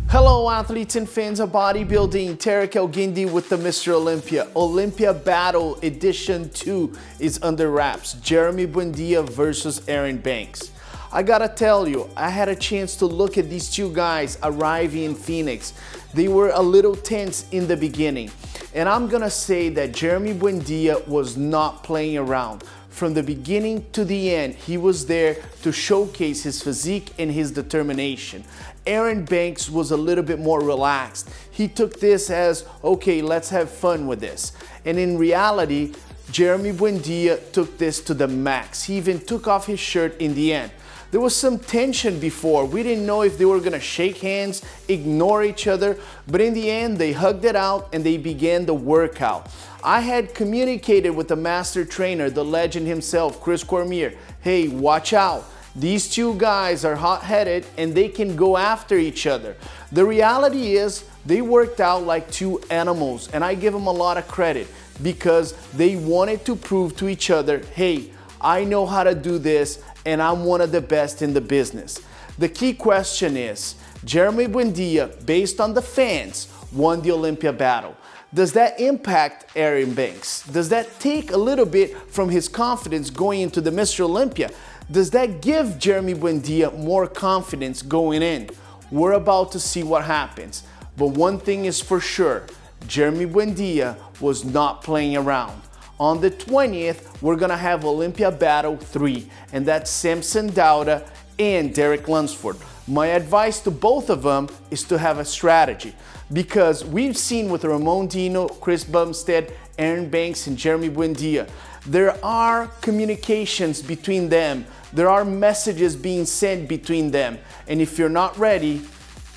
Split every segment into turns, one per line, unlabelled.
Hello athletes and fans of bodybuilding, Tarek El-Guindy with the Mr. Olympia. Olympia Battle Edition 2 is under wraps. Jeremy Buendia versus Erin Banks. I gotta tell you, I had a chance to look at these two guys arriving in Phoenix. They were a little tense in the beginning. And I'm gonna say that Jeremy Buendia was not playing around. From the beginning to the end, he was there to showcase his physique and his determination. Erin Banks was a little bit more relaxed. He took this as, okay, let's have fun with this. And in reality, Jeremy Buendia took this to the max. He even took off his shirt in the end. There was some tension before. We didn't know if they were gonna shake hands, ignore each other, but in the end, they hugged it out and they began the workout. I had communicated with the master trainer, the legend himself, Chris Cormier. Hey, watch out. These two guys are hot-headed and they can go after each other. The reality is they worked out like two animals, and I give them a lot of credit because they wanted to prove to each other, hey, I know how to do this and I'm one of the best in the business. The key question is, Jeremy Buendia, based on the fans, won the Olympia Battle. Does that impact Erin Banks? Does that take a little bit from his confidence going into the Mr. Olympia? Does that give Jeremy Buendia more confidence going in? We're about to see what happens. But one thing is for sure, Jeremy Buendia was not playing around. On the 20th, we're gonna have Olympia Battle 3, and that's Samson Dauda and Derek Lunsford. My advice to both of them is to have a strategy, because we've seen with Ramon Dino, Chris Bumstead, Erin Banks, and Jeremy Buendia, there are communications between them. There are messages being sent between them. And if you're not ready,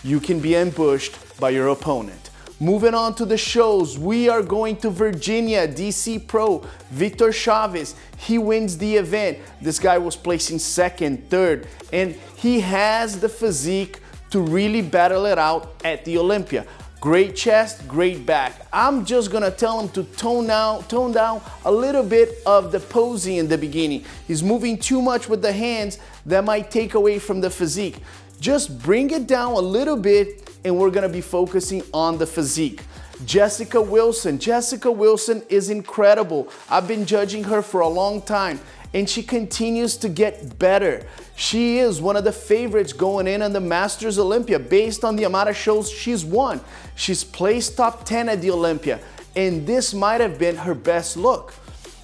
you can be ambushed by your opponent. Moving on to the shows, we are going to Virginia, DC Pro, Victor Chavez. He wins the event. This guy was placing second, third, and he has the physique to really battle it out at the Olympia. Great chest, great back. I'm just gonna tell him to tone down a little bit of the posing in the beginning. He's moving too much with the hands. That might take away from the physique. Just bring it down a little bit and we're gonna be focusing on the physique. Jessica Wilson. Jessica Wilson is incredible. I've been judging her for a long time and she continues to get better. She is one of the favorites going in on the Masters Olympia based on the amount of shows she's won. She's placed top 10 at the Olympia, and this might have been her best look.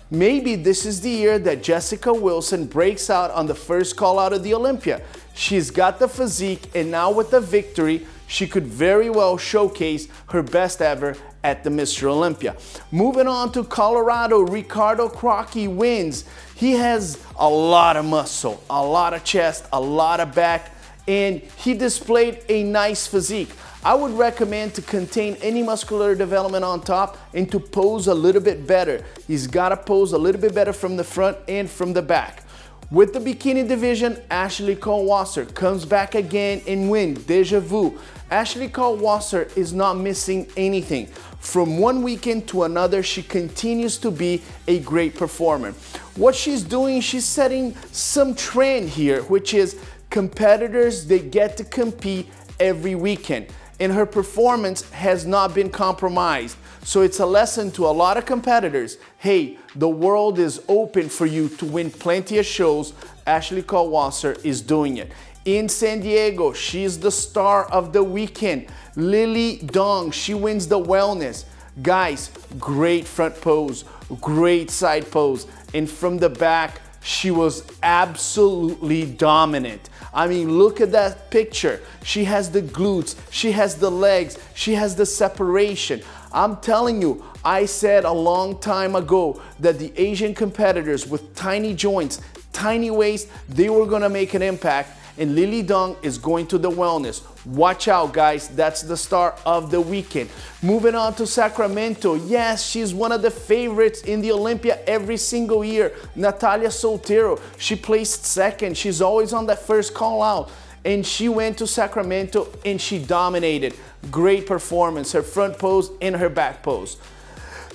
Maybe this is the year that Jessica Wilson breaks out on the first call out of the Olympia. She's got the physique, and now with the victory, she could very well showcase her best ever at the Mr. Olympia. Moving on to Colorado, Ricardo Crocky wins. He has a lot of muscle, a lot of chest, a lot of back, and he displayed a nice physique. I would recommend to contain any muscular development on top and to pose a little bit better. He's got to pose a little bit better from the front and from the back. With the bikini division, Ashley Cole-Wasser comes back again and wins. Deja vu. Ashley Cole-Wasser is not missing anything. From one weekend to another, she continues to be a great performer. What she's doing, she's setting some trend here, which is competitors, they get to compete every weekend. And her performance has not been compromised. So it's a lesson to a lot of competitors. Hey, the world is open for you to win plenty of shows. Ashley Cole-Wasser is doing it. In San Diego, she's the star of the weekend. Lily Dong, she wins the wellness. Guys, great front pose, great side pose. And from the back, she was absolutely dominant. I mean, look at that picture. She has the glutes, she has the legs, she has the separation. I'm telling you, I said a long time ago that the Asian competitors with tiny joints, tiny waist, they were gonna make an impact, and Lily Dong is going to the wellness. Watch out, guys, that's the star of the weekend. Moving on to Sacramento, yes, she's one of the favorites in the Olympia every single year. Natalia Soltero, she placed second. She's always on that first call out. And she went to Sacramento and she dominated. Great performance, her front pose and her back pose.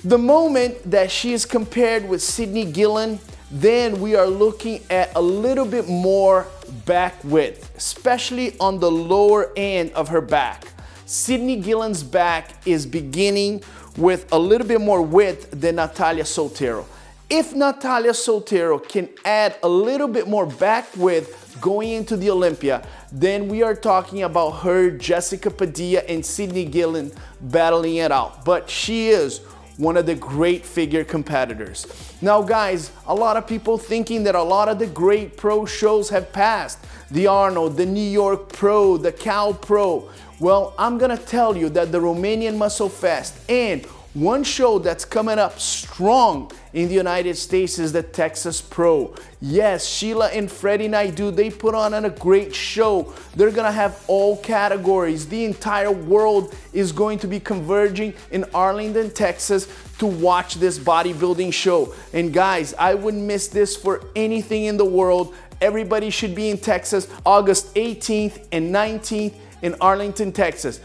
The moment that she is compared with Sydney Gillen, then we are looking at a little bit more back width, especially on the lower end of her back. Sydney Gillen's back is beginning with a little bit more width than Natalia Soltero. If Natalia Soltero can add a little bit more back width going into the Olympia, then we are talking about her, Jessica Padilla, and Sydney Gillen battling it out. But she is one of the great figure competitors. Now guys, a lot of people thinking that a lot of the great pro shows have passed. The Arnold, the New York Pro, the Cal Pro. Well, I'm gonna tell you that the Romanian Muscle Fest and one show that's coming up strong in the United States is the Texas Pro. Yes, Sheila and Freddie Naidoo, they put on a great show. They're gonna have all categories. The entire world is going to be converging in Arlington, Texas to watch this bodybuilding show. And guys, I wouldn't miss this for anything in the world. Everybody should be in Texas, August 18th and 19th in Arlington, Texas.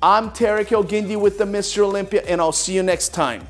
I'm Tarek El Guindy with the Mr. Olympia, and I'll see you next time.